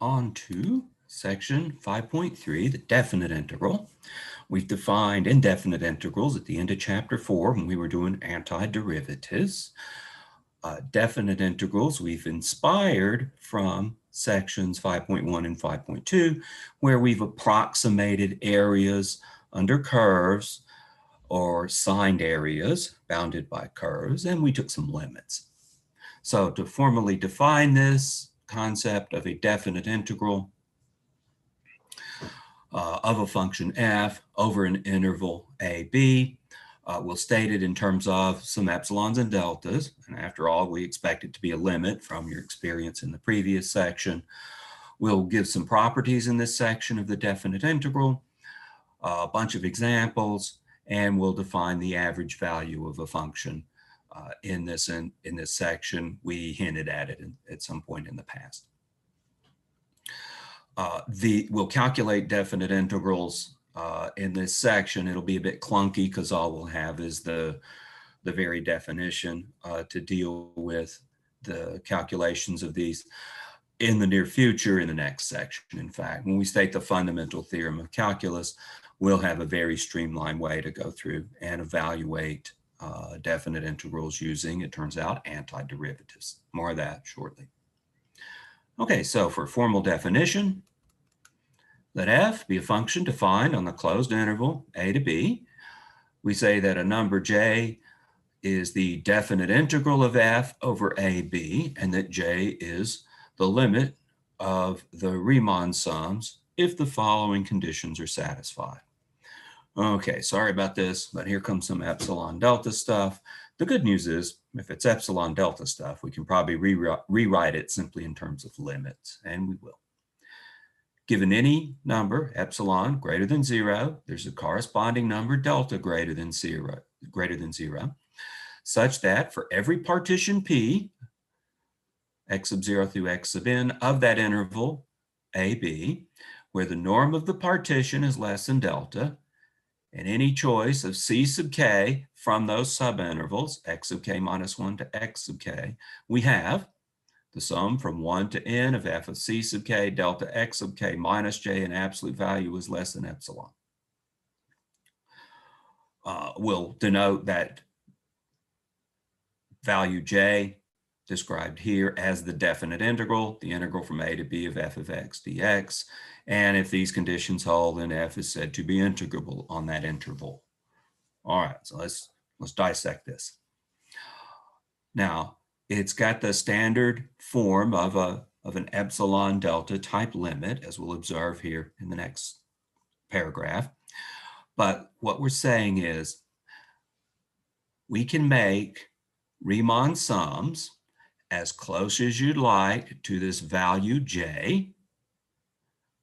on to section 5.3, the definite integral. We've defined indefinite integrals at the end of chapter 4 when we were doing antiderivatives. Definite integrals we've inspired from sections 5.1 and 5.2, where we've approximated areas under curves or signed areas bounded by curves, and we took some limits. So to formally define this concept of a definite integral of a function f over an interval a, b, we'll state it in terms of some epsilons and deltas. And after all, we expect it to be a limit from your experience in the previous section. We'll give some properties in this section of the definite integral, a bunch of examples, and we'll define the average value of a function in this section. We hinted at it at some point in the past. We'll calculate definite integrals in this section. It'll be a bit clunky because all we'll have is the very definition to deal with the calculations of these in the near future in the next section. In fact, when we state the fundamental theorem of calculus, we'll have a very streamlined way to go through and evaluate definite integrals using, it turns out, antiderivatives. More of that shortly. Okay, so for formal definition, let f be a function defined on the closed interval a to b. We say that a number j is the definite integral of f over ab, and that j is the limit of the Riemann sums if the following conditions are satisfied. Okay, sorry about this, but here comes some epsilon delta stuff. The good news is, if it's epsilon delta stuff, we can probably rewrite it simply in terms of limits, and we will. Given any number, epsilon greater than 0, there's a corresponding number, delta greater than zero, such that for every partition P, x sub 0 through x sub n of that interval, AB, where the norm of the partition is less than delta, and any choice of c sub k from those subintervals, x sub k minus 1 to x sub k, we have the sum from 1 to n of f of c sub k delta x sub k minus j in absolute value is less than epsilon. We'll denote that value j described here as the definite integral, the integral from a to b of f of x dx. And if these conditions hold, then f is said to be integrable on that interval. All right, so let's dissect this. Now, it's got the standard form of an epsilon delta type limit, as we'll observe here in the next paragraph. But what we're saying is we can make Riemann sums as close as you'd like to this value j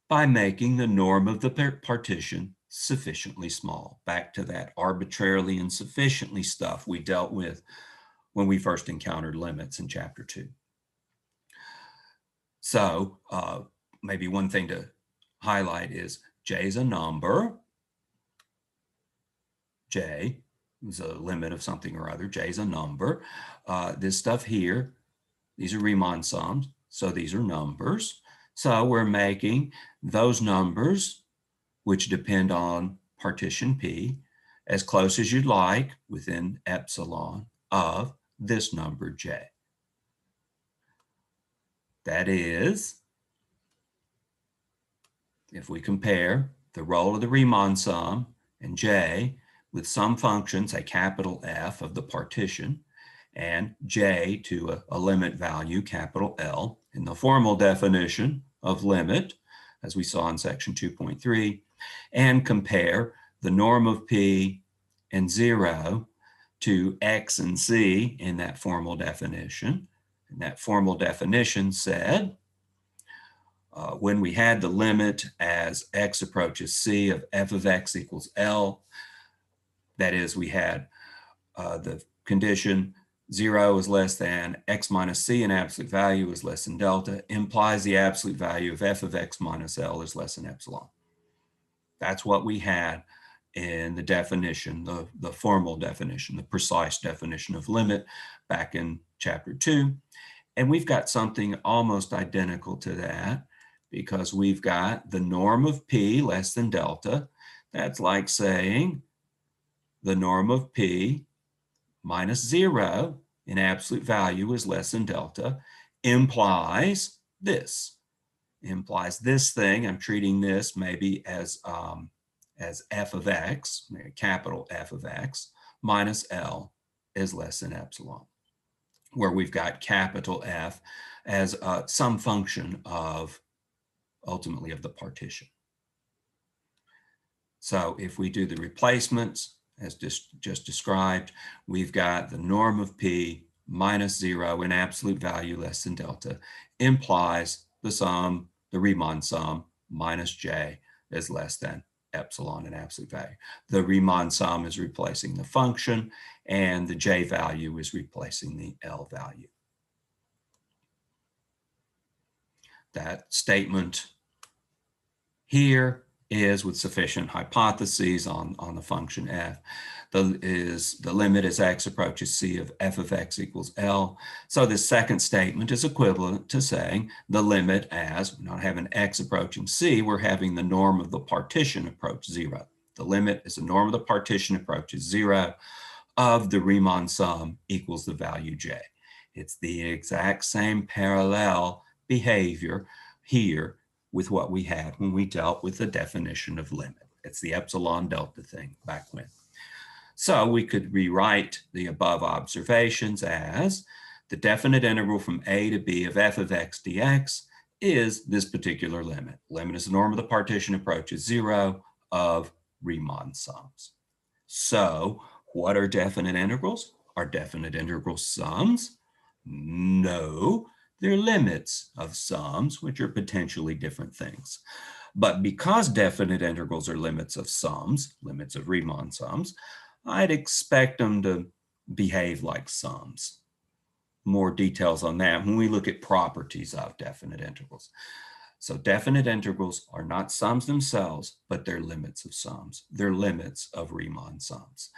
by making the norm of the partition sufficiently small. Back to that arbitrarily and sufficiently stuff we dealt with when we first encountered limits in chapter 2. So maybe one thing to highlight is j is a number. J is a limit of something or other. J is a number. This stuff here, these are Riemann sums, so these are numbers. So we're making those numbers, which depend on partition P, as close as you'd like within epsilon of this number j. That is, if we compare the role of the Riemann sum and j with some function, say capital F of the partition, and j to a limit value, capital L, in the formal definition of limit, as we saw in section 2.3, and compare the norm of P and 0 to x and c in that formal definition. And that formal definition said, when we had the limit as x approaches c of f of x equals L, that is, we had the condition 0 is less than x minus c in absolute value is less than delta, implies the absolute value of f of x minus L is less than epsilon. That's what we had in the definition, the formal definition, the precise definition of limit back in chapter 2. And we've got something almost identical to that because we've got the norm of p less than delta. That's like saying the norm of p minus 0 in absolute value is less than delta implies this. Implies this thing. I'm treating this maybe as f of x, capital F of x, minus L is less than epsilon, where we've got capital F as some function of, ultimately, of the partition. So if we do the replacements, as just described, we've got the norm of p minus 0 in absolute value less than delta implies the sum, the Riemann sum, minus j is less than epsilon in absolute value. The Riemann sum is replacing the function, and the j value is replacing the L value. That statement here is with sufficient hypotheses on the function f. The limit as x approaches c of f of x equals L. So this second statement is equivalent to saying the limit as, we're not having x approaching c, we're having the norm of the partition approach 0. The limit is the norm of the partition approaches 0 of the Riemann sum equals the value j. It's the exact same parallel behavior here with what we had when we dealt with the definition of limit. It's the epsilon delta thing back when. So we could rewrite the above observations as the definite integral from a to b of f of x dx is this particular limit. Limit is the norm of the partition approaches 0 of Riemann sums. So what are definite integrals? Are definite integral sums? No. They're limits of sums, which are potentially different things. But because definite integrals are limits of sums, limits of Riemann sums, I'd expect them to behave like sums. More details on that when we look at properties of definite integrals. So definite integrals are not sums themselves, but they're limits of sums. They're limits of Riemann sums.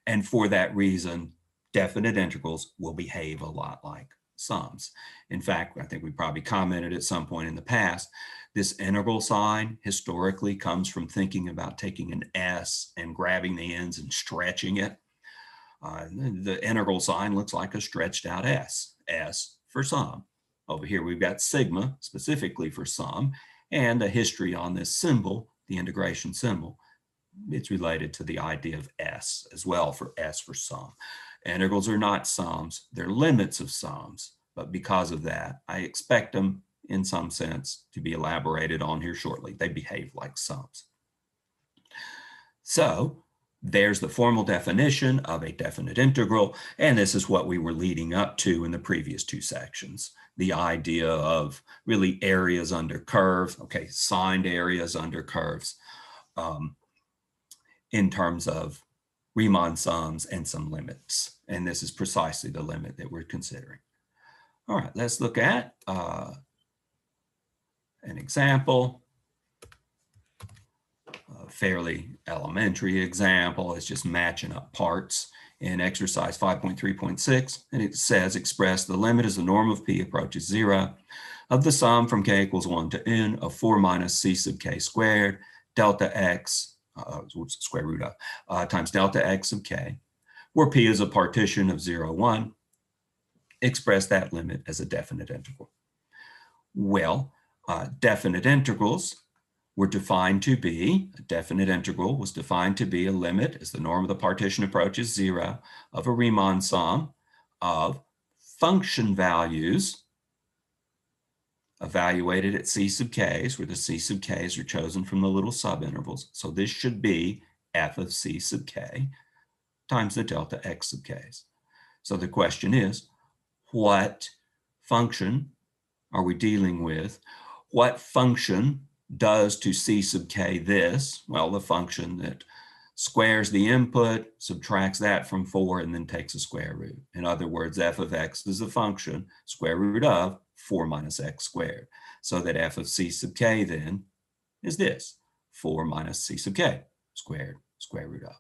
And for that reason, definite integrals will behave a lot like sums. In fact, I think we probably commented at some point in the past, this integral sign historically comes from thinking about taking an S and grabbing the ends and stretching it. The integral sign looks like a stretched out S, S for sum. Over here we've got sigma specifically for sum, and a history on this symbol, the integration symbol. It's related to the idea of S as well, for S for sum. Integrals are not sums, they're limits of sums, but because of that, I expect them in some sense to be elaborated on here shortly. They behave like sums. So there's the formal definition of a definite integral, and this is what we were leading up to in the previous two sections. The idea of really areas under curves, okay, signed areas under curves, in terms of Riemann sums and some limits. And this is precisely the limit that we're considering. All right, let's look at an example. A fairly elementary example is just matching up parts in exercise 5.3.6. And it says express the limit as the norm of p approaches 0 of the sum from k equals 1 to n of 4 minus c sub k squared delta x square root of times delta x sub k, where p is a partition of 0, 1, express that limit as a definite integral. Well, definite integrals were defined to be, a definite integral was defined to be a limit as the norm of the partition approaches 0 of a Riemann sum of function values evaluated at c sub k's, where the c sub k's are chosen from the little subintervals. So this should be f of c sub k times the delta x sub k's. So the question is, what function are we dealing with? What function does to c sub k this? Well, the function that squares the input, subtracts that from 4, and then takes a square root. In other words, f of x is the function square root of 4 minus x squared. So that f of c sub k then is this, 4 minus c sub k squared, square root of.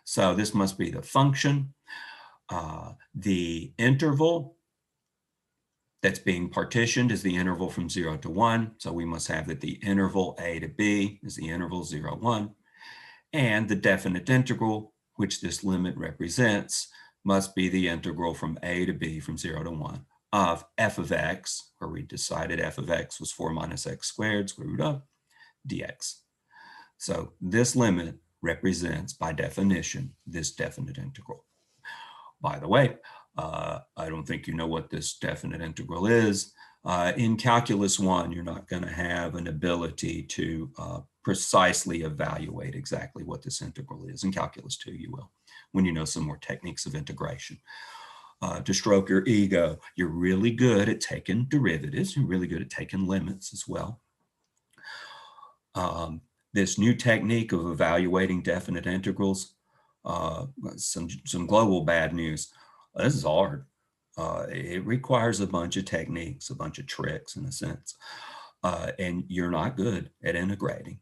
So this must be the function. The interval that's being partitioned is the interval from 0 to 1. So we must have that the interval a to b is the interval 0, 1. And the definite integral, which this limit represents, must be the integral from a to b from 0 to 1 of f of x, where we decided f of x was 4 minus x squared, square root of dx. So this limit represents, by definition, this definite integral. By the way, I don't think you know what this definite integral is. In Calculus 1, you're not going to have an ability to precisely evaluate exactly what this integral is. In Calculus 2, you will, when you know some more techniques of integration. To stroke your ego, you're really good at taking derivatives. You're really good at taking limits as well. This new technique of evaluating definite integrals, some global bad news. This is hard. It requires a bunch of techniques, a bunch of tricks in a sense, and you're not good at integrating.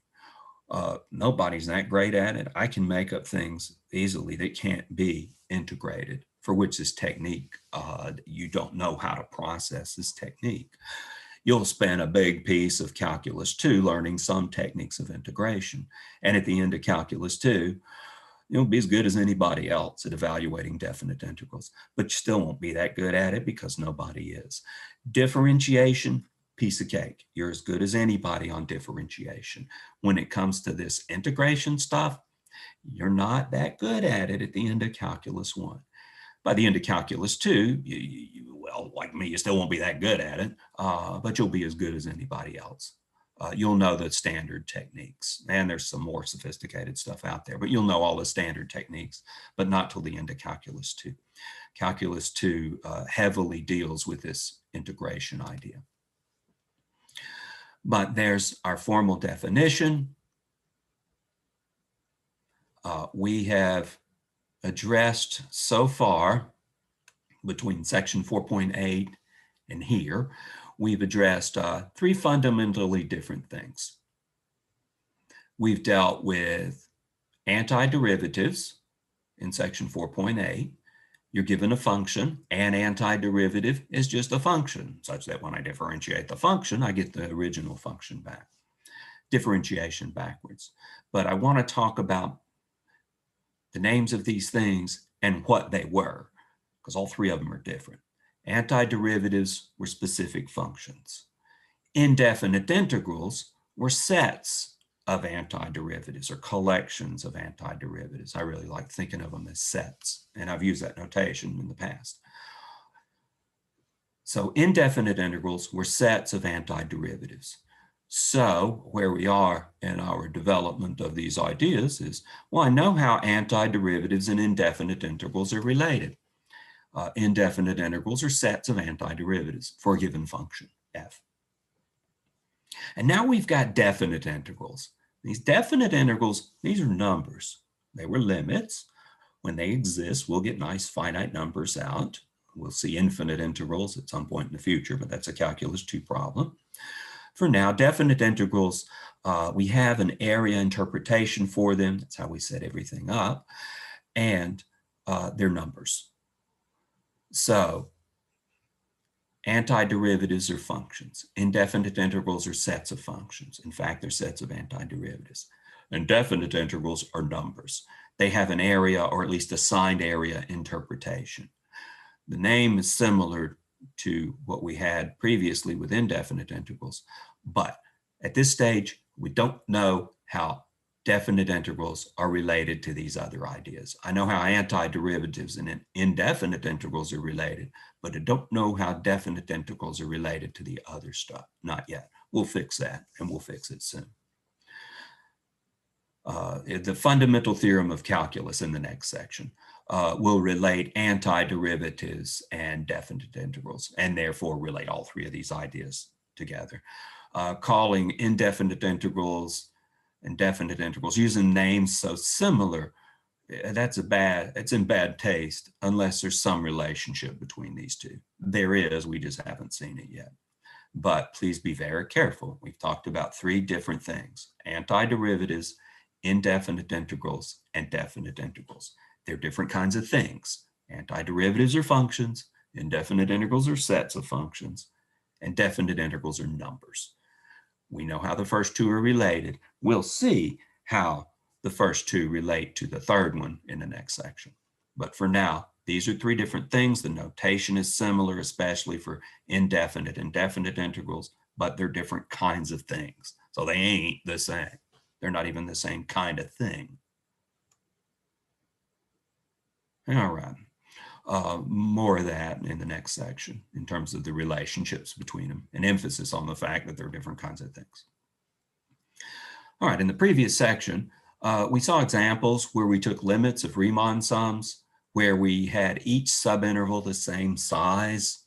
Nobody's that great at it. I can make up things easily that can't be integrated, for which this technique, you don't know how to process this technique. You'll spend a big piece of Calculus 2 learning some techniques of integration. And at the end of Calculus 2, you'll be as good as anybody else at evaluating definite integrals, but you still won't be that good at it because nobody is. Differentiation, piece of cake. You're as good as anybody on differentiation. When it comes to this integration stuff, you're not that good at it at the end of Calculus 1. By the end of Calculus 2, well, like me, you still won't be that good at it, but you'll be as good as anybody else. You'll know the standard techniques, and there's some more sophisticated stuff out there, but you'll know all the standard techniques, but not till the end of Calculus 2. Calculus 2 heavily deals with this integration idea. But there's our formal definition. We have addressed so far, between section 4.8 and here, we've addressed three fundamentally different things. We've dealt with antiderivatives in section 4.8. You're given a function, and antiderivative is just a function, such that when I differentiate the function, I get the original function back. Differentiation backwards. But I want to talk about the names of these things and what they were, because all three of them are different. Antiderivatives were specific functions. Indefinite integrals were sets of antiderivatives or collections of antiderivatives. I really like thinking of them as sets, and I've used that notation in the past. So indefinite integrals were sets of antiderivatives. So where we are in our development of these ideas is, well, I know how antiderivatives and indefinite integrals are related. Indefinite integrals are sets of antiderivatives for a given function, f. And now we've got definite integrals. These definite integrals, these are numbers. They were limits. When they exist, we'll get nice finite numbers out. We'll see infinite integrals at some point in the future, but that's a Calculus 2 problem. For now, definite integrals, we have an area interpretation for them. That's how we set everything up. And they're numbers. So antiderivatives are functions. Indefinite integrals are sets of functions. In fact, they're sets of antiderivatives. Indefinite integrals are numbers. They have an area, or at least assigned area interpretation. The name is similar to what we had previously with indefinite integrals, but at this stage, we don't know how definite integrals are related to these other ideas. I know how antiderivatives and indefinite integrals are related, but I don't know how definite integrals are related to the other stuff. Not yet. We'll fix that, and we'll fix it soon. The fundamental theorem of calculus in the next section will relate antiderivatives and definite integrals, and therefore relate all three of these ideas together. Calling indefinite integrals and definite integrals, using names so similar, it's in bad taste unless there's some relationship between these two. There is, we just haven't seen it yet. But please be very careful. We've talked about three different things: antiderivatives, indefinite integrals, and definite integrals. They're different kinds of things. Antiderivatives are functions, Indefinite integrals are sets of functions, and definite integrals are numbers. We know how the first two are related. We'll see how the first two relate to the third one in the next section. But for now, these are three different things. The notation is similar, especially for indefinite and definite integrals, but they're different kinds of things. So they ain't the same. They're not even the same kind of thing. All right. More of that in the next section in terms of the relationships between them, and emphasis on the fact that they're different kinds of things. All right, in the previous section, we saw examples where we took limits of Riemann sums, where we had each subinterval the same size.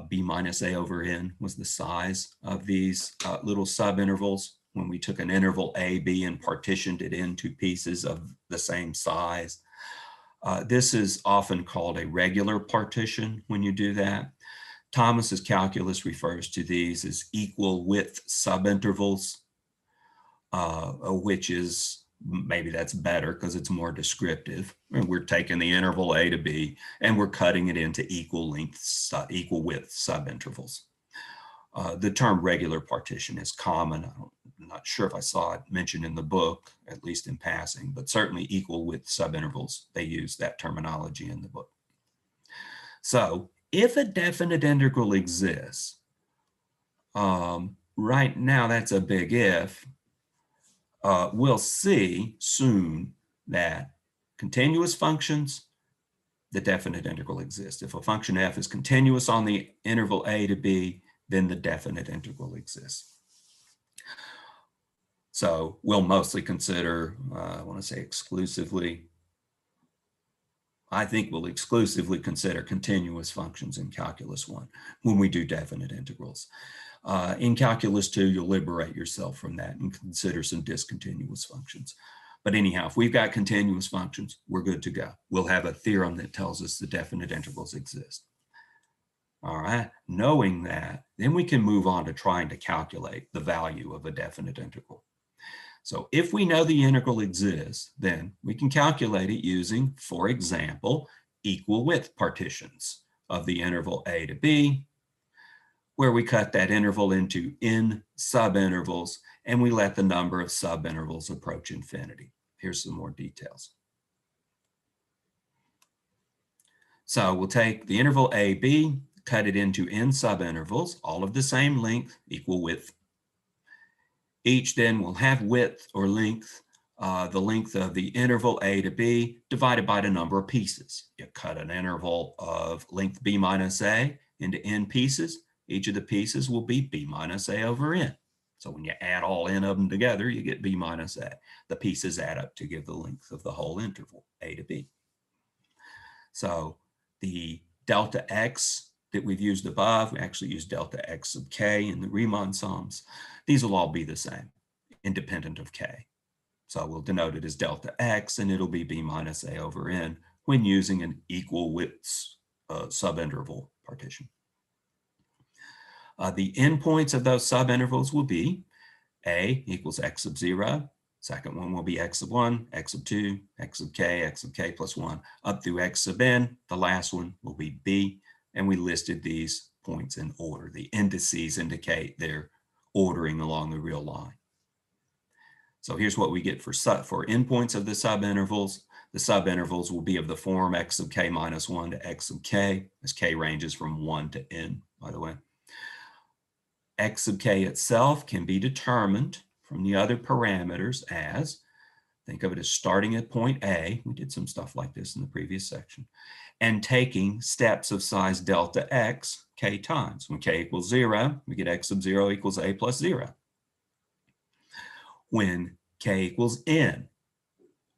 B minus A over N was the size of these little subintervals when we took an interval A, B, and partitioned it into pieces of the same size. This is often called a regular partition when you do that. Thomas's calculus refers to these as equal width subintervals, which is, maybe that's better because it's more descriptive. We're taking the interval A to B and we're cutting it into equal width subintervals. The term regular partition is common. I'm not sure if I saw it mentioned in the book, at least in passing, but certainly equal width subintervals, they use that terminology in the book. So if a definite integral exists, right now that's a big if, we'll see soon that continuous functions, the definite integral exists. If a function f is continuous on the interval a to b, then the definite integral exists. So we'll mostly consider, I want to say exclusively, I think we'll exclusively consider continuous functions in Calculus 1 when we do definite integrals. In Calculus 2, you'll liberate yourself from that and consider some discontinuous functions. But anyhow, if we've got continuous functions, we're good to go. We'll have a theorem that tells us the definite integrals exist. All right, knowing that, then we can move on to trying to calculate the value of a definite integral. So if we know the integral exists, then we can calculate it using, for example, equal width partitions of the interval a to b, where we cut that interval into n subintervals and we let the number of subintervals approach infinity. Here's some more details. So we'll take the interval a, b, cut it into n subintervals, all of the same length, equal width. Each then will have width or length, the length of the interval a to b divided by the number of pieces. You cut an interval of length b minus a into n pieces. Each of the pieces will be b minus a over n. So when you add all n of them together, you get b minus a. The pieces add up to give the length of the whole interval, a to b. So the delta x that we've used above, we actually use delta x sub k in the Riemann sums. These will all be the same, independent of k. So we'll denote it as delta x, and it'll be b minus a over n when using an equal width subinterval partition. The endpoints of those subintervals will be a equals x sub 0. Second one will be x sub 1, x sub 2, x sub k plus 1, up through x sub n. The last one will be b, and we listed these points in order. The indices indicate their ordering along the real line. So here's what we get for endpoints of the subintervals. The subintervals will be of the form x sub k minus 1 to x sub k, as k ranges from 1 to n, by the way. X sub k itself can be determined from the other parameters as, think of it as starting at point A, we did some stuff like this in the previous section, and taking steps of size delta x, k times. When k equals 0, we get x sub 0 equals a plus 0. When k equals n,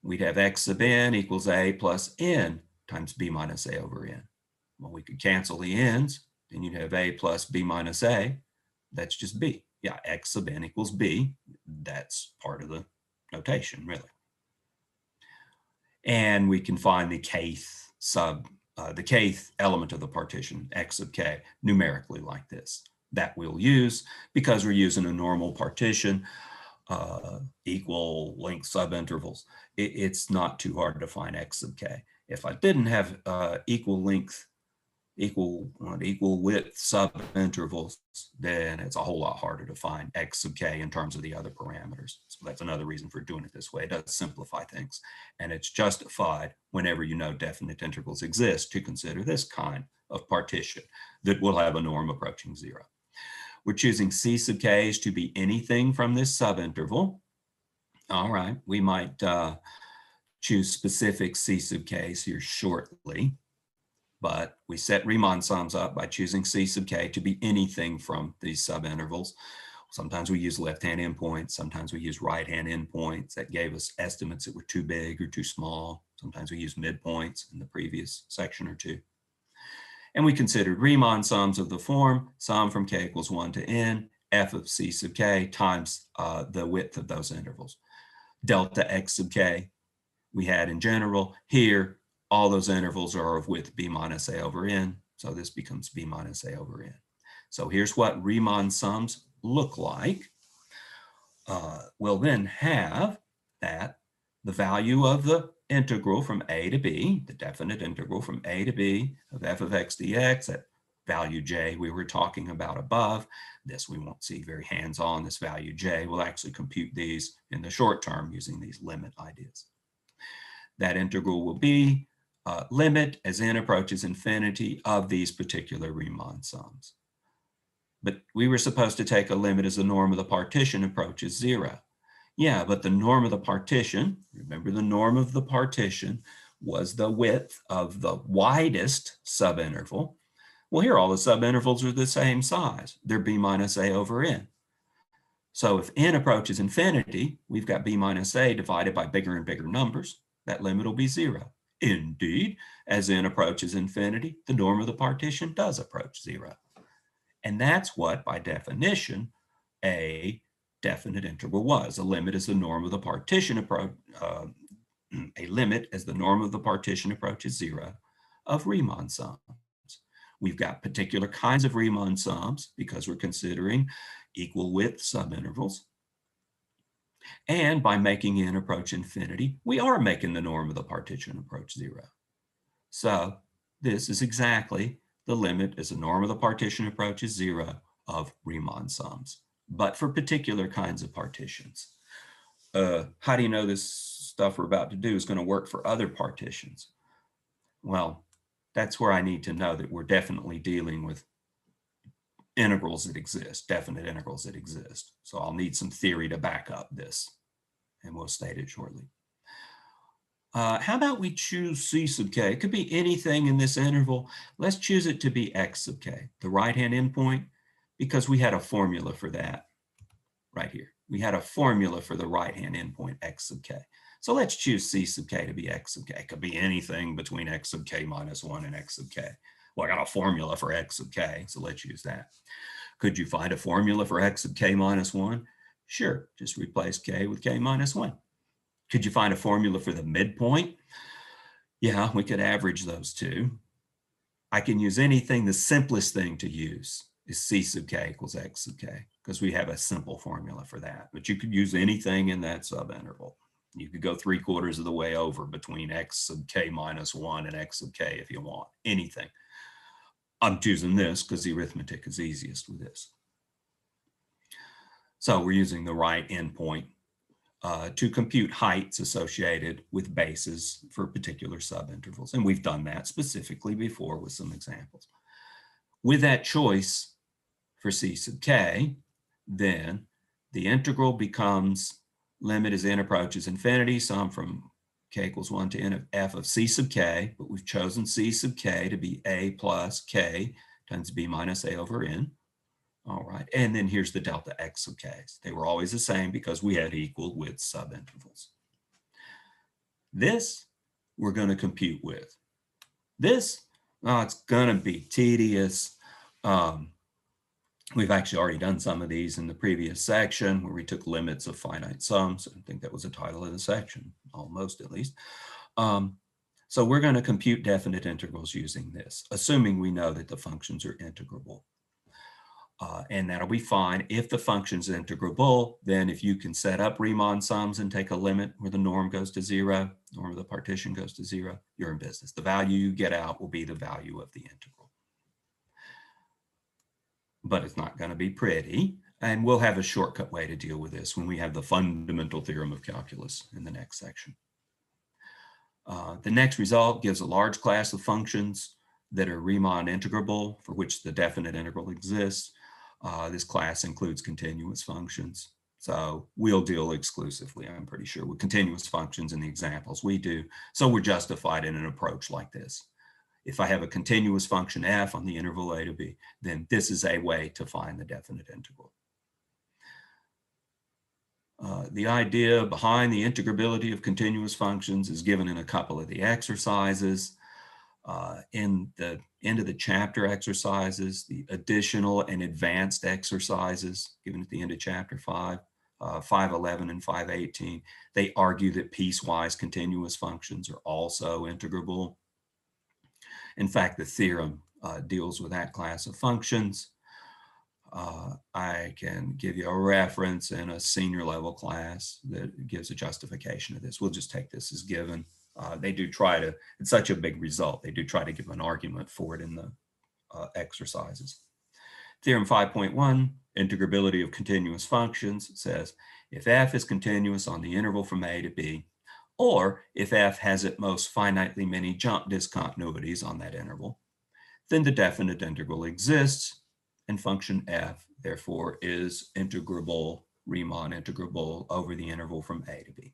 we'd have x sub n equals a plus n times b minus a over n. Well, we could cancel the n's, then you'd have a plus b minus a. That's just b. Yeah, x sub n equals b. That's part of the notation, really. And we can find the kth element of the partition, x sub k, numerically like this. That we'll use because we're using a normal partition, equal length subintervals. It's not too hard to find x sub k. If I didn't have equal length equal width subintervals, then it's a whole lot harder to find x sub k in terms of the other parameters. So that's another reason for doing it this way. It does simplify things, and it's justified whenever you know definite integrals exist to consider this kind of partition that will have a norm approaching 0. We're choosing c sub k's to be anything from this subinterval. All right, we might choose specific c sub k's here shortly, but we set Riemann sums up by choosing c sub k to be anything from these subintervals. Sometimes we use left-hand endpoints, sometimes we use right-hand endpoints. That gave us estimates that were too big or too small. Sometimes we use midpoints in the previous section or two. And we considered Riemann sums of the form sum from k equals 1 to n, f of c sub k times the width of those intervals. Delta x sub k we had in general. Here, all those intervals are of width b minus a over n, so this becomes b minus a over n. So here's what Riemann sums look like. We'll then have that the value of the integral from a to b, the definite integral from a to b of f of x dx, that value j we were talking about above. This we won't see very hands-on, this value j. We'll actually compute these in the short term using these limit ideas. That integral will be limit as n approaches infinity of these particular Riemann sums. But we were supposed to take a limit as the norm of the partition approaches 0. Yeah, but the norm of the partition, remember the norm of the partition was the width of the widest subinterval. Well, here all the subintervals are the same size. They're b minus a over n. So if n approaches infinity, we've got b minus a divided by bigger and bigger numbers. That limit will be 0. Indeed, as n approaches infinity, the norm of the partition does approach 0. And that's what, by definition, a definite integral was. A limit is the norm of the partition a limit as the norm of the partition approaches 0 of Riemann sums. We've got particular kinds of Riemann sums because we're considering equal width subintervals. And by making n approach infinity, we are making the norm of the partition approach 0. So this is exactly the limit as the norm of the partition approaches 0 of Riemann sums, but for particular kinds of partitions. How do you know this stuff we're about to do is going to work for other partitions? Well, that's where I need to know that we're definitely dealing with integrals that exist, definite integrals that exist. So I'll need some theory to back up this, and we'll state it shortly. How about we choose c sub k? It could be anything in this interval. Let's choose it to be x sub k, the right-hand endpoint, because we had a formula for that right here. We had a formula for the right-hand endpoint x sub k. So let's choose c sub k to be x sub k. It could be anything between x sub k minus 1 and x sub k. Well, I got a formula for x sub k, so let's use that. Could you find a formula for x sub k minus 1? Sure, just replace k with k minus 1. Could you find a formula for the midpoint? Yeah, we could average those two. I can use anything. The simplest thing to use is c sub k equals x sub k, because we have a simple formula for that. But you could use anything in that subinterval. You could go 3/4 of the way over between x sub k minus 1 and x sub k if you want, anything. I'm choosing this because the arithmetic is easiest with this. So we're using the right endpoint to compute heights associated with bases for particular subintervals. And we've done that specifically before with some examples. With that choice for c sub k, then the integral becomes limit as n approaches infinity, sum from k equals 1 to n of f of c sub k, but we've chosen c sub k to be a plus k times b minus a over n. All right, and then here's the delta x sub k's. They were always the same because we had equal width subintervals. This we're going to compute with. This, it's going to be tedious. We've actually already done some of these in the previous section where we took limits of finite sums. I think that was the title of the section, almost at least. So we're going to compute definite integrals using this, assuming we know that the functions are integrable. And that'll be fine. If the function's integrable, then if you can set up Riemann sums and take a limit where the norm goes to 0, norm of the partition goes to 0, you're in business. The value you get out will be the value of the integral. but it's not going to be pretty. And we'll have a shortcut way to deal with this when we have the fundamental theorem of calculus in the next section. The next result gives a large class of functions that are Riemann integrable, for which the definite integral exists. This class includes continuous functions. So we'll deal exclusively, I'm pretty sure, with continuous functions in the examples we do. So we're justified in an approach like this. If I have a continuous function f on the interval a to b, then this is a way to find the definite integral. The idea behind the integrability of continuous functions is given in a couple of the exercises. In the end of the chapter exercises, the additional and advanced exercises given at the end of chapter 5, 511 and 518, they argue that piecewise continuous functions are also integrable. In fact, the theorem deals with that class of functions. I can give you a reference in a senior level class that gives a justification of this. We'll just take this as given. They do try to, it's such a big result, they do try to give an argument for it in the exercises. Theorem 5.1, integrability of continuous functions, says if f is continuous on the interval from a to b, or if f has at most finitely many jump discontinuities on that interval, then the definite integral exists, and function f, therefore, is integrable, Riemann integrable over the interval from a to b.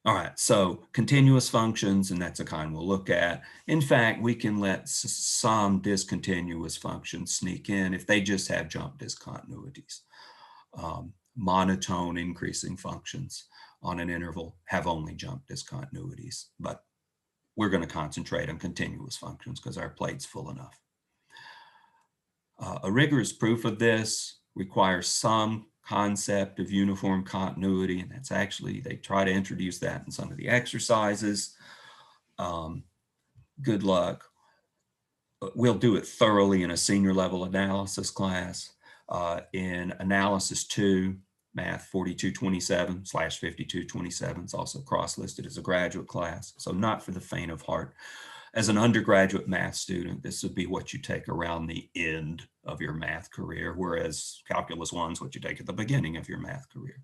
All right, so continuous functions, and that's a kind we'll look at. In fact, we can let some discontinuous functions sneak in if they just have jump discontinuities. Monotone increasing functions on an interval have only jump discontinuities, but we're going to concentrate on continuous functions because our plate's full enough. A rigorous proof of this requires some concept of uniform continuity, and that's actually, they try to introduce that in some of the exercises. Good luck. We'll do it thoroughly in a senior level analysis class. In analysis 2, math 4227/5227, it's also cross-listed as a graduate class, so not for the faint of heart. As an undergraduate math student, this would be what you take around the end of your math career, whereas Calculus 1 is what you take at the beginning of your math career.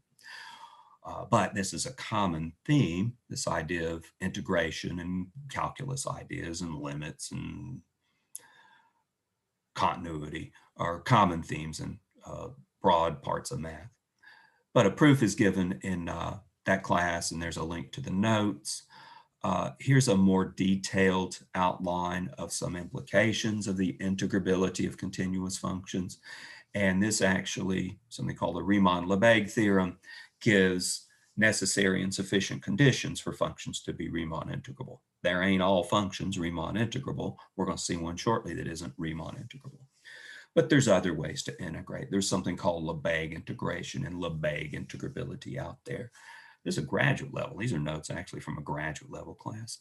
But this is a common theme, this idea of integration and calculus ideas and limits and continuity are common themes in broad parts of math. But a proof is given in that class, and there's a link to the notes. Here's a more detailed outline of some implications of the integrability of continuous functions. And this actually, something called the Riemann-Lebesgue theorem, gives necessary and sufficient conditions for functions to be Riemann integrable. There ain't all functions Riemann integrable. We're going to see one shortly that isn't Riemann integrable. But there's other ways to integrate. There's something called Lebesgue integration and Lebesgue integrability out there. There's a graduate level. These are notes actually from a graduate level class.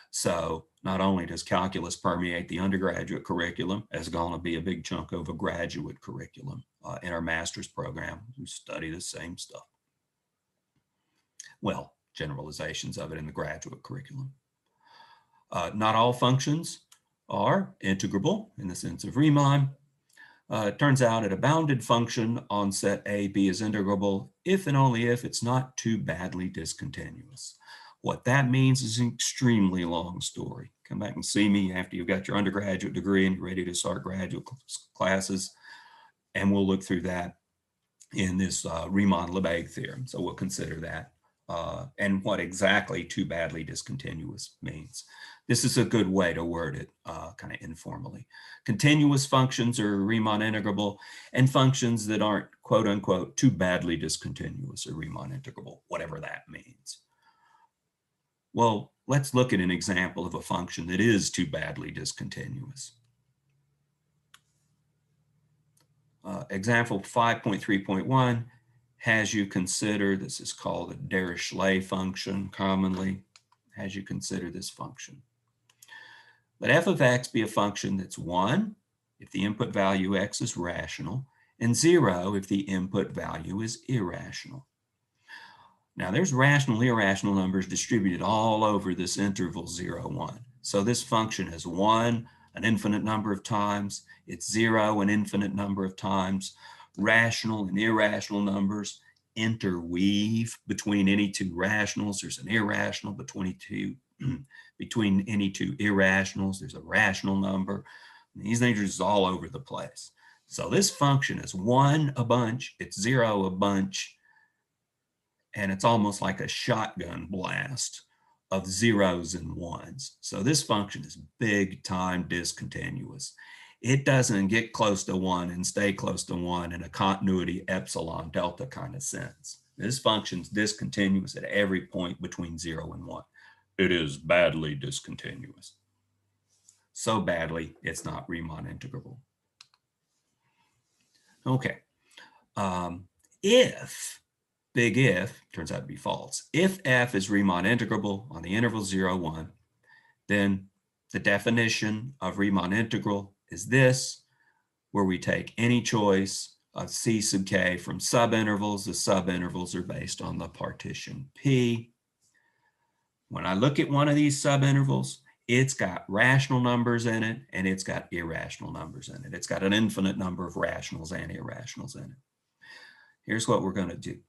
So not only does calculus permeate the undergraduate curriculum, it's going to be a big chunk of a graduate curriculum in our master's program. We study the same stuff. Well, generalizations of it in the graduate curriculum. Not all functions are integrable in the sense of Riemann. It turns out that a bounded function on set A, B is integrable if and only if it's not too badly discontinuous. What that means is an extremely long story. Come back and see me after you've got your undergraduate degree and you're ready to start graduate classes, and we'll look through that in this Riemann-Lebesgue theorem. So we'll consider that and what exactly too badly discontinuous means. This is a good way to word it kind of informally. Continuous functions are Riemann integrable, and functions that aren't quote unquote too badly discontinuous are Riemann integrable, whatever that means. Well, let's look at an example of a function that is too badly discontinuous. Example 5.3.1 has you consider, this is called a Dirichlet function commonly, has you consider this function. Let f of x be a function that's 1 if the input value x is rational, and 0 if the input value is irrational. Now there's rational, irrational numbers distributed all over this interval 0, 1. So this function has 1 an infinite number of times. It's 0 an infinite number of times. Rational and irrational numbers interweave between any two rationals. There's an irrational between any two irrationals. There's a rational number. And these things are just all over the place. So this function is 1 a bunch, it's 0 a bunch, and it's almost like a shotgun blast of zeros and ones. So this function is big time discontinuous. It doesn't get close to 1 and stay close to 1 in a continuity epsilon delta kind of sense. This function's discontinuous at every point between 0 and 1. It is badly discontinuous. So badly, it's not Riemann integrable. Okay. If, big if, turns out to be false, if f is Riemann integrable on the interval 0, 1, then the definition of Riemann integral is this, where we take any choice of c sub k from subintervals. The subintervals are based on the partition P. When I look at one of these subintervals, it's got rational numbers in it and it's got irrational numbers in it. It's got an infinite number of rationals and irrationals in it. Here's what we're going to do.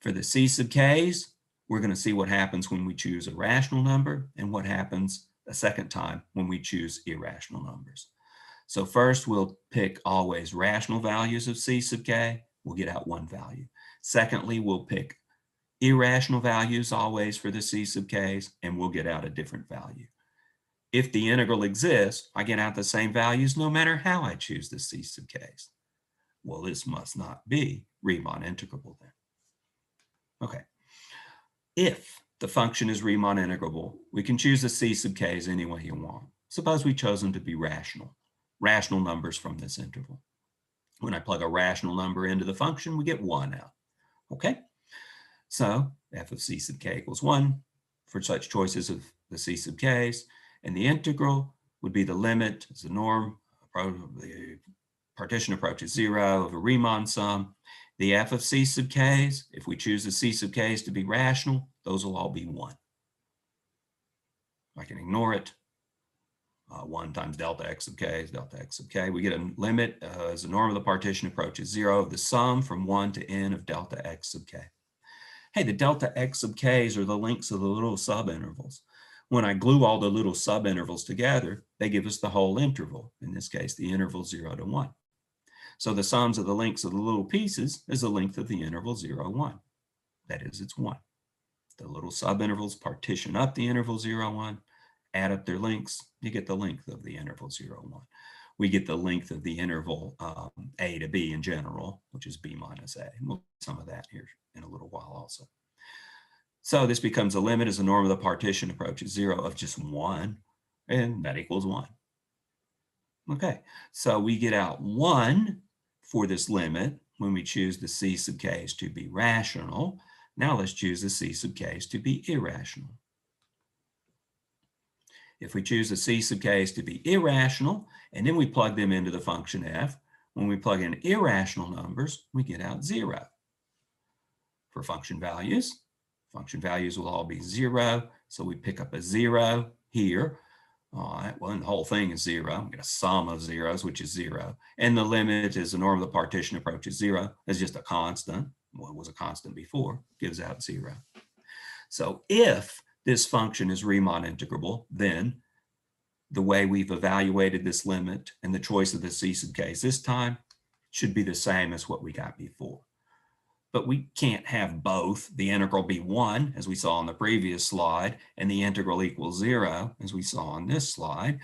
For the c sub k's, we're going to see what happens when we choose a rational number and what happens a second time when we choose irrational numbers. So first, we'll pick always rational values of c sub k. We'll get out one value. Secondly, we'll pick irrational values always for the c sub k's, and we'll get out a different value. If the integral exists, I get out the same values no matter how I choose the c sub k's. Well, this must not be Riemann integrable then. Okay. If the function is Riemann integrable, we can choose the c sub k's any way you want. Suppose we chose them to be rational numbers from this interval. When I plug a rational number into the function, we get 1 out. Okay? So f of c sub k equals 1 for such choices of the c sub k's, and the integral would be the limit as the norm, the partition approaches 0 of a Riemann sum. The f of c sub k's, if we choose the c sub k's to be rational, those will all be 1. I can ignore it. 1 times delta x sub k is delta x sub k. We get a limit as the norm of the partition approaches 0 of the sum from 1 to n of delta x sub k. Hey, the delta x sub k's are the lengths of the little subintervals. When I glue all the little subintervals together, they give us the whole interval, in this case, the interval 0 to 1. So the sums of the lengths of the little pieces is the length of the interval 0, 1. That is, it's 1. The little subintervals partition up the interval 0, 1, add up their lengths, you get the length of the interval 0, 1. We get the length of the interval a to b in general, which is b minus a. And we'll see some of that here in a little while also. So this becomes a limit as the norm of the partition approaches 0 of just 1, and that equals 1. Okay, so we get out 1 for this limit when we choose the c sub k's to be rational. Now let's choose the c sub k's to be irrational. If we choose the c sub k's to be irrational, and then we plug them into the function f, when we plug in irrational numbers, we get out 0. For function values will all be 0, so we pick up a 0 here. All right, well, and the whole thing is 0. We get a sum of zeros, which is 0. And the limit is the norm of the partition approaches 0. It's just a constant. Well, it was a constant before, gives out 0. So if this function is Riemann integrable, then the way we've evaluated this limit and the choice of the c sub k's this time should be the same as what we got before. But we can't have both the integral be 1, as we saw on the previous slide, and the integral equals 0, as we saw on this slide.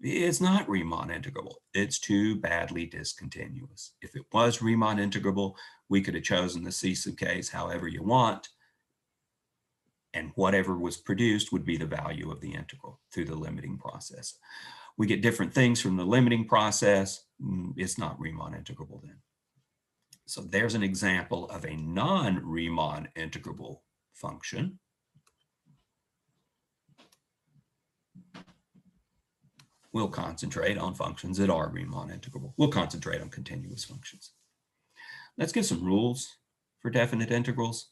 It's not Riemann integrable. It's too badly discontinuous. If it was Riemann integrable, we could have chosen the c sub k's however you want, and whatever was produced would be the value of the integral through the limiting process. We get different things from the limiting process. It's not Riemann integrable then. So there's an example of a non-Riemann integrable function. We'll concentrate on functions that are Riemann integrable. We'll concentrate on continuous functions. Let's get some rules for definite integrals.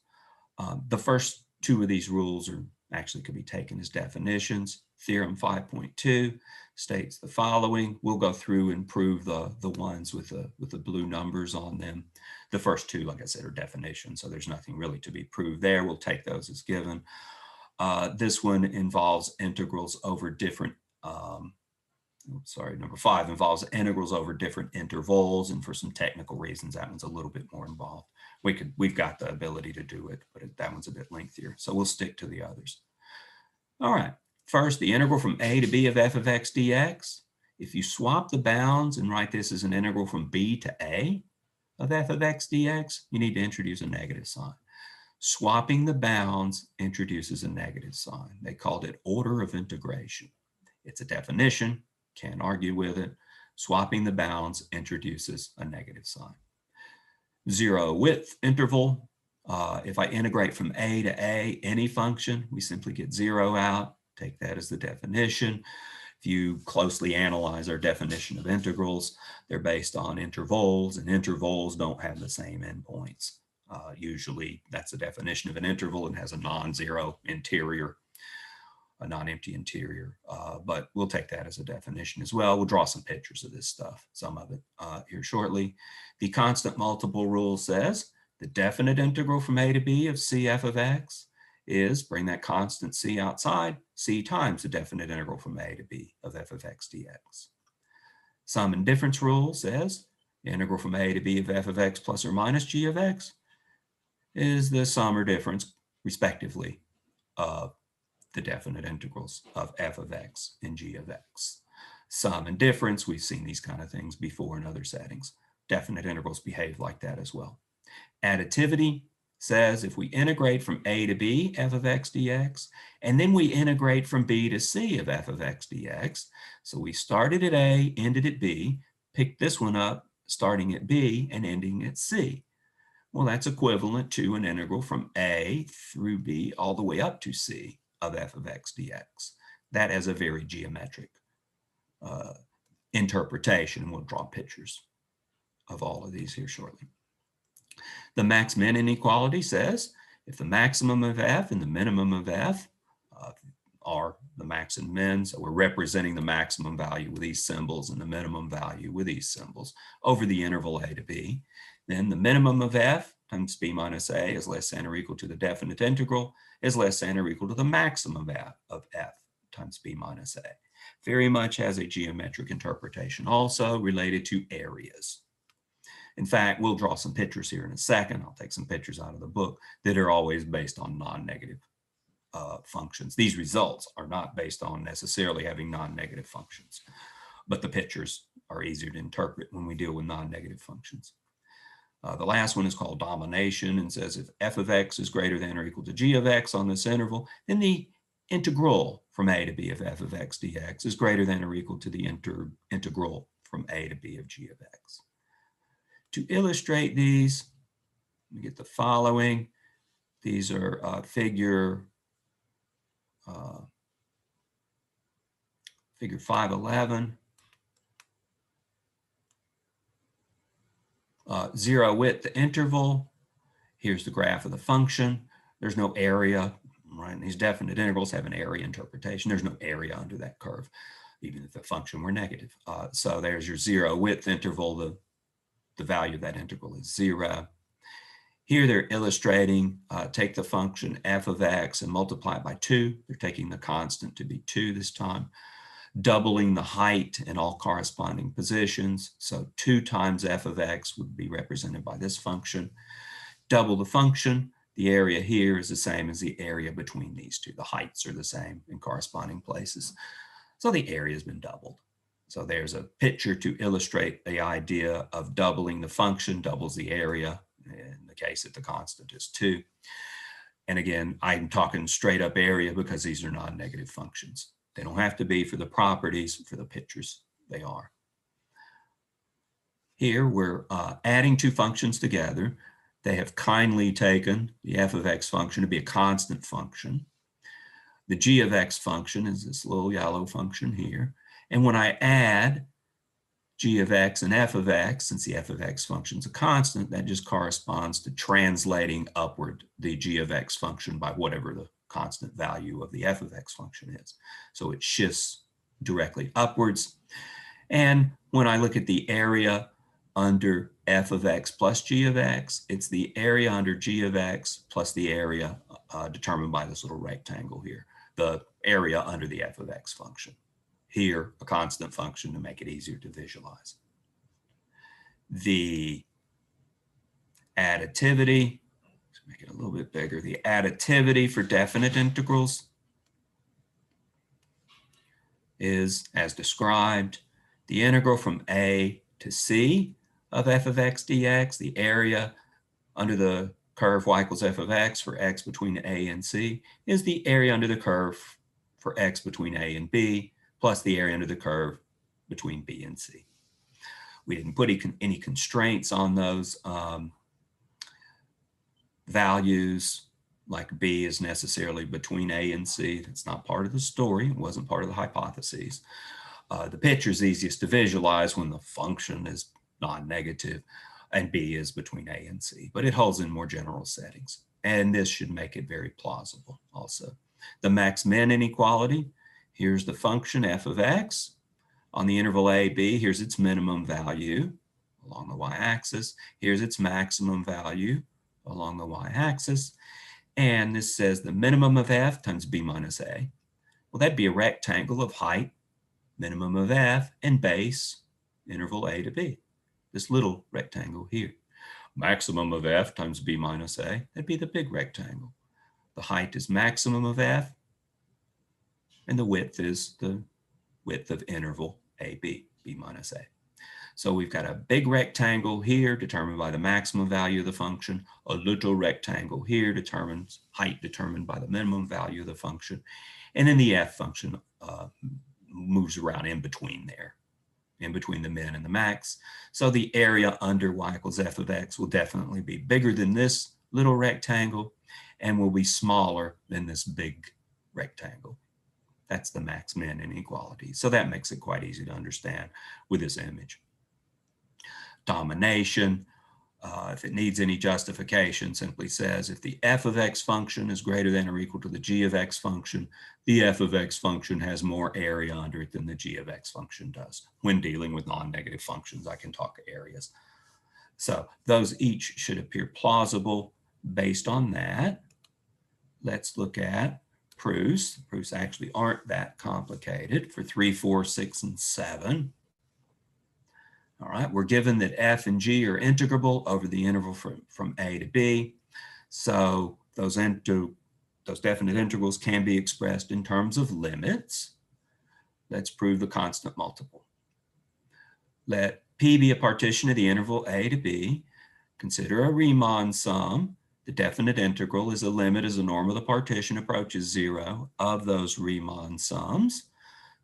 The first two of these rules are actually could be taken as definitions. Theorem 5.2 states the following. We'll go through and prove the ones with the blue numbers on them. The first two, like I said, are definitions, so there's nothing really to be proved there. We'll take those as given. This one involves integrals over different, number 5 involves integrals over different intervals, and for some technical reasons, that one's a little bit more involved. We've got the ability to do it, but that one's a bit lengthier, so we'll stick to the others. All right, first, the integral from a to b of f of x dx. If you swap the bounds and write this as an integral from b to a of f of x dx, you need to introduce a negative sign. Swapping the bounds introduces a negative sign. They called it order of integration. It's a definition, can't argue with it. Swapping the bounds introduces a negative sign. Zero width interval. If I integrate from a to a, any function, we simply get 0 out. Take that as the definition. If you closely analyze our definition of integrals, they're based on intervals, and intervals don't have the same endpoints. Usually that's the definition of an interval and has a non-zero interior, a non-empty interior, but we'll take that as a definition as well. We'll draw some pictures of this stuff, some of it here shortly. The constant multiple rule says the definite integral from a to b of c f of x is, bring that constant c outside, c times the definite integral from a to b of f of x dx. Sum and difference rule says the integral from a to b of f of x plus or minus g of x is the sum or difference, respectively, of the definite integrals of f of x and g of x. Sum and difference, we've seen these kind of things before in other settings. Definite integrals behave like that as well. Additivity says if we integrate from a to b f of x dx, and then we integrate from b to c of f of x dx, so we started at a, ended at b, picked this one up, starting at b and ending at c. Well, that's equivalent to an integral from a through b all the way up to c of f of x dx. That has a very geometric interpretation. We'll draw pictures of all of these here shortly. The max-min inequality says if the maximum of f and the minimum of f are the max and min, so we're representing the maximum value with these symbols and the minimum value with these symbols over the interval a to b, then the minimum of f times b minus a is less than or equal to the definite integral is less than or equal to the maximum of f times b minus a. Very much has a geometric interpretation also related to areas. In fact, we'll draw some pictures here in a second. I'll take some pictures out of the book that are always based on non-negative functions. These results are not based on necessarily having non-negative functions, but the pictures are easier to interpret when we deal with non-negative functions. The last one is called domination and says if f of x is greater than or equal to g of x on this interval, then the integral from a to b of f of x dx is greater than or equal to the integral from a to b of g of x. To illustrate these, we get the following. These are figure 511. Zero width interval. Here's the graph of the function. There's no area, right? And these definite integrals have an area interpretation. There's no area under that curve, even if the function were negative. So there's your zero width interval. The value of that integral is 0. Here they're illustrating, take the function f of x and multiply it by 2. They're taking the constant to be 2 this time, doubling the height in all corresponding positions. So 2 times f of x would be represented by this function. Double the function. The area here is the same as the area between these two. The heights are the same in corresponding places. So the area has been doubled. So there's a picture to illustrate the idea of doubling the function, doubles the area, in the case that the constant is 2. And again, I'm talking straight up area because these are non-negative functions. They don't have to be for the properties, for the pictures they are. Here we're adding two functions together. They have kindly taken the f of x function to be a constant function. The g of x function is this little yellow function here. And when I add g of x and f of x, since the f of x function is a constant, that just corresponds to translating upward the g of x function by whatever constant value of the f of x function is. So it shifts directly upwards. And when I look at the area under f of x plus g of x, it's the area under g of x plus the area determined by this little rectangle here, the area under the f of x function. Here, a constant function to make it easier to visualize. The additivity, let's make it a little bit bigger, the additivity for definite integrals is, as described, the integral from a to c of f of x dx, the area under the curve y equals f of x for x between a and c, is the area under the curve for x between a and b, plus the area under the curve between b and c. We didn't put any constraints on those values, like b is necessarily between a and c. That's not part of the story. It wasn't part of the hypotheses. The picture is easiest to visualize when the function is non-negative and b is between a and c, but it holds in more general settings. And this should make it very plausible also. The max-min inequality, here's the function f of x. On the interval a, b, here's its minimum value along the y-axis. Here's its maximum value along the y-axis. And this says the minimum of f times b minus a. Well, that'd be a rectangle of height, minimum of f, and base, interval a to b. This little rectangle here. Maximum of f times b minus a, that'd be the big rectangle. The height is maximum of f, and the width is the width of interval ab, b minus a. So we've got a big rectangle here determined by the maximum value of the function, a little rectangle here determines height determined by the minimum value of the function, and then the f function moves around in between there, in between the min and the max. So the area under y equals f of x will definitely be bigger than this little rectangle and will be smaller than this big rectangle. That's the max-min inequality. So that makes it quite easy to understand with this image. Domination, if it needs any justification, simply says if the f of x function is greater than or equal to the g of x function, the f of x function has more area under it than the g of x function does. When dealing with non-negative functions, I can talk areas. So those each should appear plausible based on that. Let's look at proofs. Proofs actually aren't that complicated for 3, 4, 6, and 7. All right, we're given that f and g are integrable over the interval from a to b. So those definite integrals can be expressed in terms of limits. Let's prove the constant multiple. Let P be a partition of the interval a to b. Consider a Riemann sum. The definite integral is a limit as the norm of the partition approaches 0 of those Riemann sums.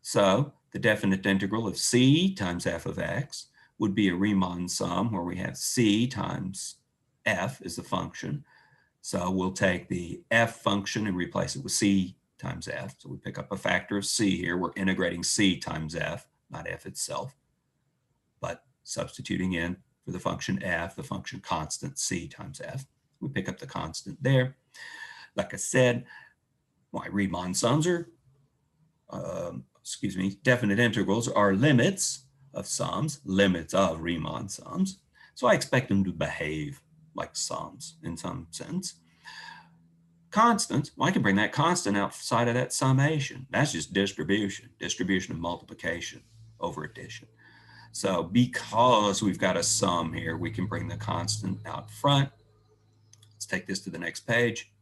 So the definite integral of c times f of x would be a Riemann sum where we have c times f is the function. So we'll take the f function and replace it with c times f. So we pick up a factor of c here. We're integrating c times f, not f itself, but substituting in for the function f, the function constant c times f. We pick up the constant there. Like I said, why Riemann sums are, definite integrals are limits of sums, limits of Riemann sums. So I expect them to behave like sums in some sense. Constants, well, I can bring that constant outside of that summation. That's just distribution of multiplication over addition. So because we've got a sum here, we can bring the constant out front. Let's take this to the next page.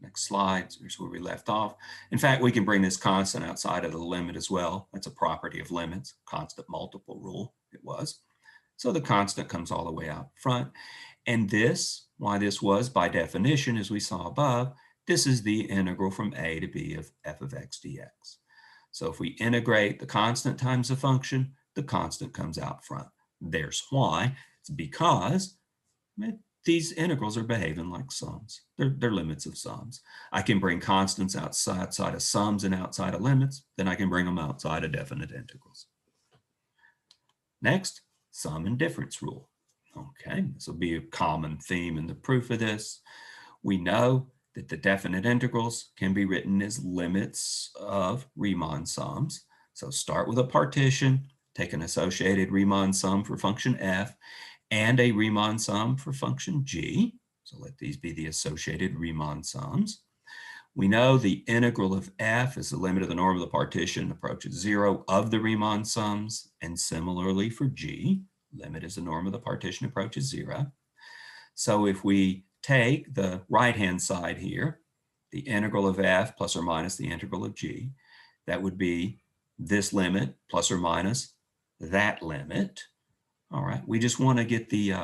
Next slide, here's where we left off. In fact, we can bring this constant outside of the limit as well. That's a property of limits, constant multiple rule it was. So the constant comes all the way out front. And this, why this was by definition, as we saw above, this is the integral from a to b of f of x dx. So if we integrate the constant times the function, the constant comes out front. There's why. It's because these integrals are behaving like sums. They're limits of sums. I can bring constants outside of sums and outside of limits. Then I can bring them outside of definite integrals. Next, sum and difference rule. Okay, this will be a common theme in the proof of this. We know that the definite integrals can be written as limits of Riemann sums. So start with a partition, take an associated Riemann sum for function f and a Riemann sum for function g. So let these be the associated Riemann sums. We know the integral of f is the limit of the norm of the partition approaches 0 of the Riemann sums, and similarly for g, limit is the norm of the partition approaches 0. So if we take the right-hand side here, the integral of f plus or minus the integral of g, that would be this limit plus or minus that limit. All right, we just want to get the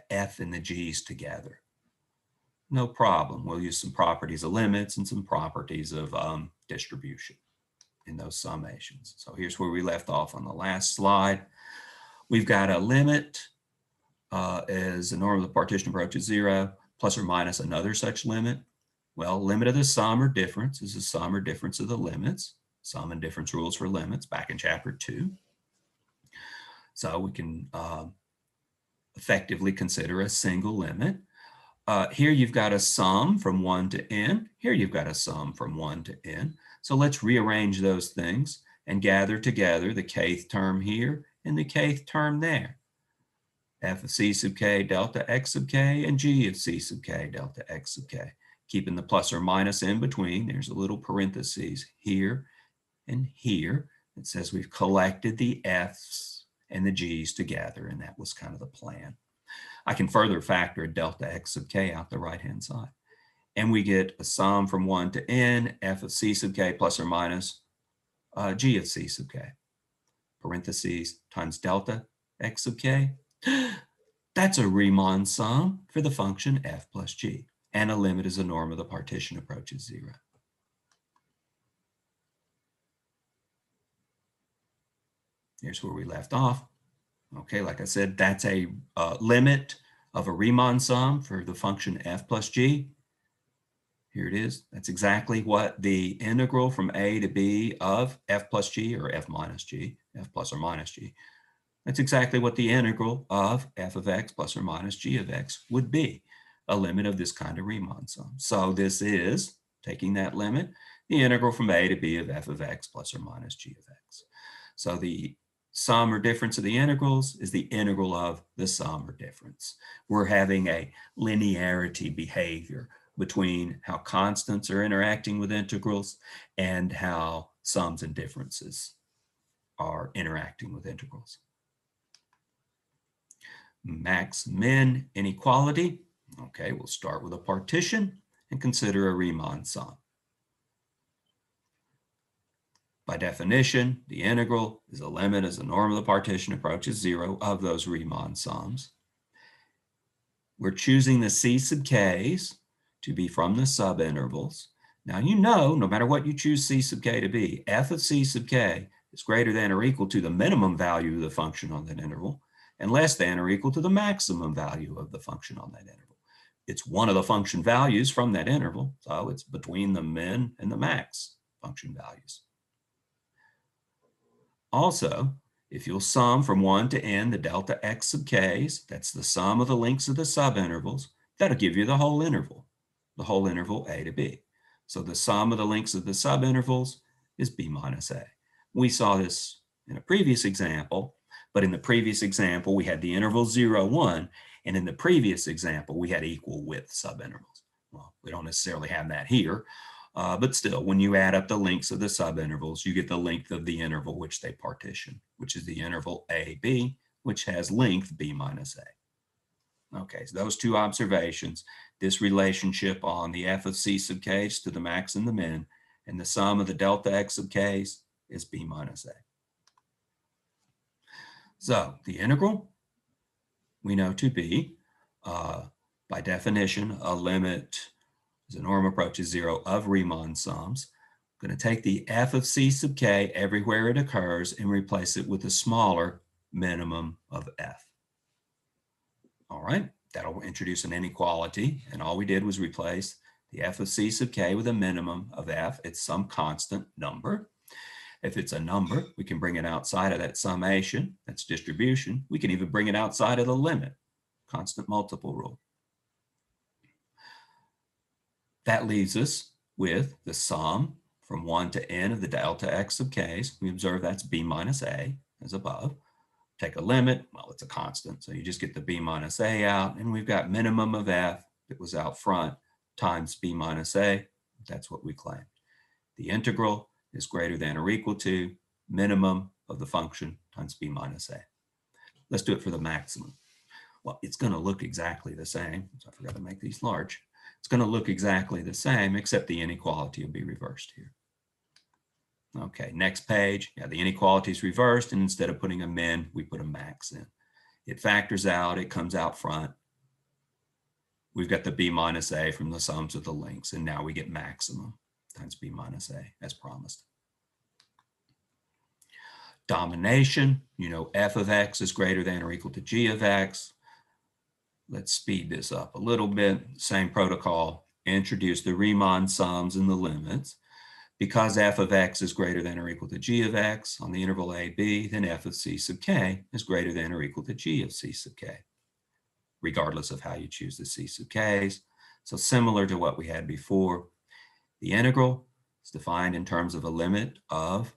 f and the g's together. No problem. We'll use some properties of limits and some properties of distribution in those summations. So here's where we left off on the last slide. We've got a limit as the norm of the partition approaches 0, plus or minus another such limit. Well, limit of the sum or difference is the sum or difference of the limits. Sum and difference rules for limits back in chapter 2. So we can effectively consider a single limit. Here you've got a sum from 1 to n. Here you've got a sum from 1 to n. So let's rearrange those things and gather together the kth term here and the kth term there. F of c sub k delta x sub k and g of c sub k delta x sub k. Keeping the plus or minus in between, there's a little parentheses here and here. It says we've collected the f's and the g's together, and that was kind of the plan. I can further factor a delta x sub k out the right-hand side. And we get a sum from 1 to n, f of c sub k plus or minus g of c sub k. Parentheses times delta x sub k. That's a Riemann sum for the function f plus g. And a limit is a norm of the partition approaches 0. Here's where we left off. Okay, like I said, that's a limit of a Riemann sum for the function f plus g. Here it is. That's exactly what the integral from a to b of f plus g, or f minus g, f plus or minus g. That's exactly what the integral of f of x plus or minus g of x would be, a limit of this kind of Riemann sum. So this is, taking that limit, the integral from a to b of f of x plus or minus g of x. So the sum or difference of the integrals is the integral of the sum or difference. We're having a linearity behavior between how constants are interacting with integrals and how sums and differences are interacting with integrals. Max-min inequality. Okay, we'll start with a partition and consider a Riemann sum. By definition, the integral is a limit as the norm of the partition approaches 0 of those Riemann sums. We're choosing the c sub k's to be from the subintervals. Now you know, no matter what you choose c sub k to be, f of c sub k is greater than or equal to the minimum value of the function on that interval and less than or equal to the maximum value of the function on that interval. It's one of the function values from that interval, so it's between the min and the max function values. Also, if you'll sum from 1 to n the delta x sub k's, that's the sum of the lengths of the subintervals, that'll give you the whole interval a to b. So the sum of the lengths of the subintervals is b minus a. We saw this in a previous example, but in the previous example we had the interval 0, 1, and in the previous example we had equal width subintervals. Well, we don't necessarily have that here. But still, when you add up the lengths of the subintervals, you get the length of the interval which they partition, which is the interval AB, which has length B minus A. Okay, so those two observations, this relationship on the f of c sub k's to the max and the min, and the sum of the delta x sub k's is B minus A. So the integral we know to be, by definition, a limit as the norm approaches 0 of Riemann sums. I'm going to take the f of c sub k everywhere it occurs and replace it with a smaller minimum of f. All right, that'll introduce an inequality, and all we did was replace the f of c sub k with a minimum of f. It's some constant number. If it's a number, we can bring it outside of that summation, that's distribution. We can even bring it outside of the limit, constant multiple rule. That leaves us with the sum from 1 to n of the delta x sub k's. We observe that's b minus a as above. Take a limit, well, it's a constant, so you just get the b minus a out, and we've got minimum of f that was out front times b minus a. That's what we claim. The integral is greater than or equal to minimum of the function times b minus a. Let's do it for the maximum. Well, it's going to look exactly the same. So I forgot to make these large. It's going to look exactly the same, except the inequality will be reversed here. Okay, next page. Yeah, the inequality is reversed, and instead of putting a min, we put a max in. It factors out, it comes out front. We've got the b minus a from the sums of the lengths, and now we get maximum times b minus a as promised. Domination, you know f of x is greater than or equal to g of x. Let's speed this up a little bit. Same protocol. Introduce the Riemann sums and the limits. Because f of x is greater than or equal to g of x on the interval a, b, then f of c sub k is greater than or equal to g of c sub k, regardless of how you choose the c sub k's. So similar to what we had before, the integral is defined in terms of a limit of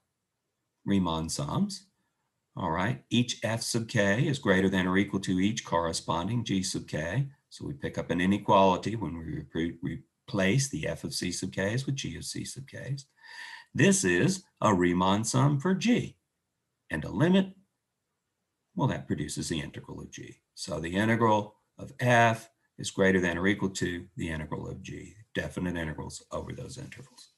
Riemann sums. All right, each f sub k is greater than or equal to each corresponding g sub k. So we pick up an inequality when we replace the f of c sub k's with g of c sub k's. This is a Riemann sum for g. And a limit, well, that produces the integral of g. So the integral of f is greater than or equal to the integral of g, definite integrals over those intervals.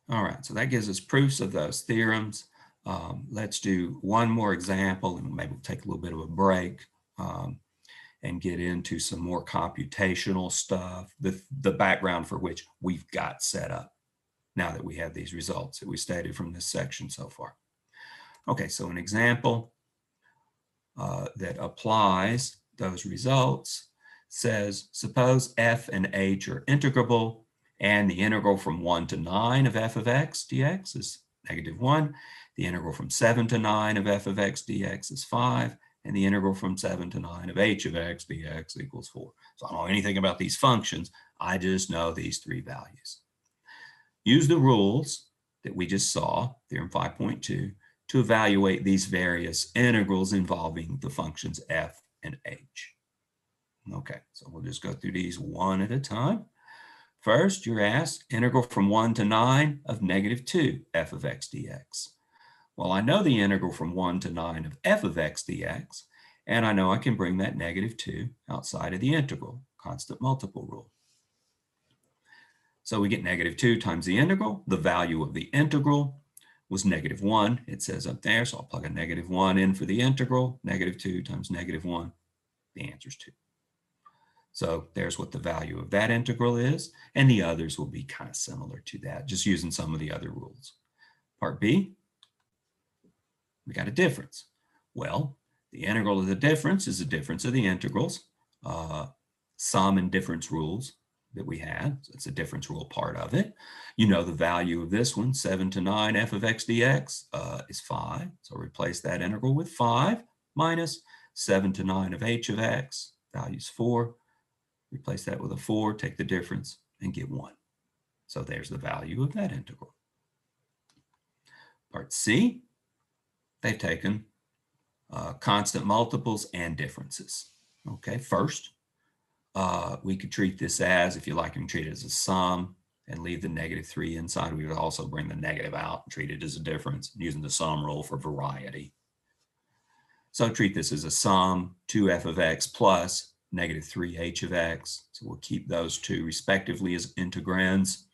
All right, so that gives us proofs of those theorems. Let's do one more example, and maybe we'll take a little bit of a break and get into some more computational stuff, the background for which we've got set up now that we have these results that we stated from this section so far. Okay, so an example that applies those results says, suppose f and h are integrable, and the integral from 1 to 9 of f of x dx is -1. The integral from 7 to 9 of f of x dx is 5. And the integral from 7 to 9 of h of x dx equals 4. So I don't know anything about these functions. I just know these three values. Use the rules that we just saw, Theorem 5.2, to evaluate these various integrals involving the functions f and h. Okay, so we'll just go through these one at a time. First, you're asked integral from 1 to 9 of -2 f of x dx. Well, I know the integral from 1 to 9 of f of x dx, and I know I can bring that -2 outside of the integral, constant multiple rule. So we get -2 times the integral. The value of the integral was -1. It says up there, so I'll plug a -1 in for the integral. -2 times -1, the answer is 2. So there's what the value of that integral is, and the others will be kind of similar to that, just using some of the other rules. Part B, we got a difference. Well, the integral of the difference is the difference of the integrals, sum and difference rules that we had. So it's a difference rule part of it. You know the value of this one, 7 to 9 f of x dx is 5. So replace that integral with 5 minus 7 to 9 of h of x, value is 4. Replace that with a 4, take the difference, and get 1. So there's the value of that integral. Part C, they've taken constant multiples and differences. Okay, first, we could treat this as, if you like, you can treat it as a sum and leave the -3 inside. We would also bring the negative out and treat it as a difference using the sum rule for variety. So treat this as a sum, 2f of x plus -3h of x. So we'll keep those two respectively as integrands.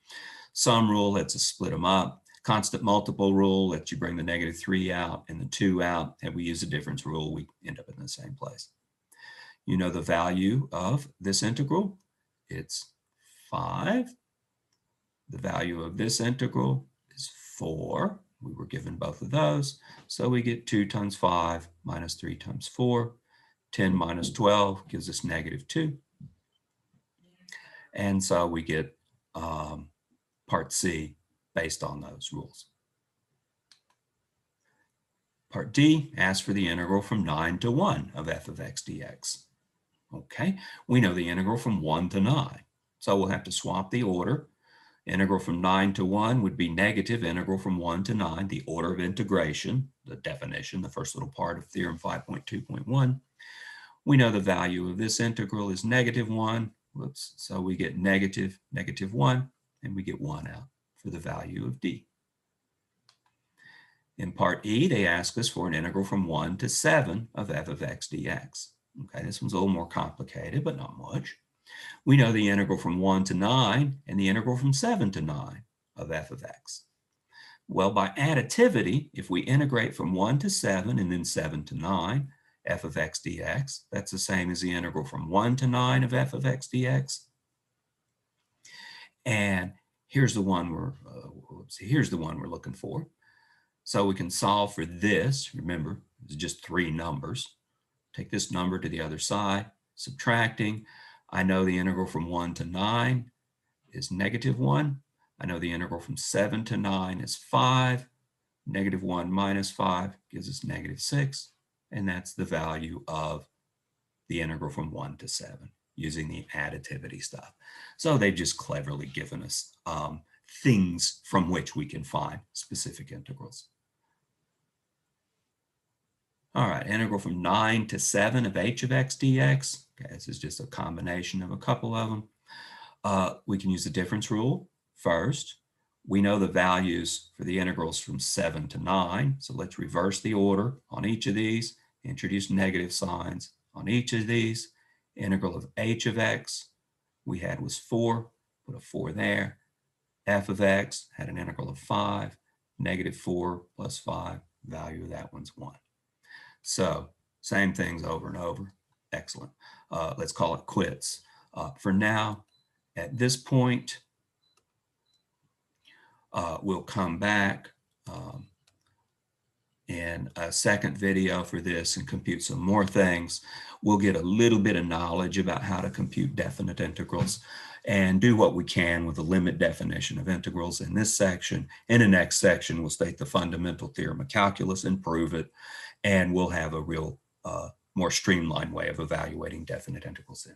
Sum rule lets us split them up. Constant multiple rule lets you bring the -3 out and the 2 out. And we use a difference rule, we end up in the same place. You know the value of this integral, it's 5. The value of this integral is 4. We were given both of those. So we get 2 times 5 minus 3 times 4. 10 minus 12 gives us -2. And so we get part C based on those rules. Part D asks for the integral from 9 to 1 of f of x dx. Okay, we know the integral from 1 to 9. So we'll have to swap the order. Integral from 9 to 1 would be negative integral from 1 to 9, the order of integration, the definition, the first little part of Theorem 5.2.1. We know the value of this integral is -1. Whoops. So we get negative, -1, and we get 1 out for the value of d. In part E, they ask us for an integral from 1 to 7 of f of x dx. Okay, this one's a little more complicated, but not much. We know the integral from 1 to 9 and the integral from 7 to 9 of f of x. Well, by additivity, if we integrate from 1 to 7 and then 7 to 9, f of x dx, that's the same as the integral from 1 to 9 of f of x dx. And here's the one we're looking for. So we can solve for this. Remember, it's just 3 numbers. Take this number to the other side, subtracting. I know the integral from 1 to 9 is -1. I know the integral from 7 to 9 is 5. -1 minus 5 gives us -6. And that's the value of the integral from 1 to 7 using the additivity stuff. So they've just cleverly given us things from which we can find specific integrals. All right, integral from 9 to 7 of h of x dx. Okay, this is just a combination of a couple of them. We can use the difference rule first. We know the values for the integrals from 7 to 9. So let's reverse the order on each of these, introduce negative signs on each of these. Integral of h of x we had was 4, put a 4 there. F of x had an integral of 5, -4 plus 5, value of that one's 1. So same things over and over. Excellent. Let's call it quits. For now, at this point, we'll come back in a second video for this and compute some more things. We'll get a little bit of knowledge about how to compute definite integrals and do what we can with the limit definition of integrals in this section. In the next section, we'll state the fundamental theorem of calculus and prove it, and we'll have a real more streamlined way of evaluating definite integrals in.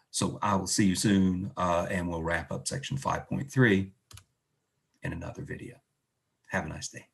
So I will see you soon, and we'll wrap up section 5.3 in another video. Have a nice day.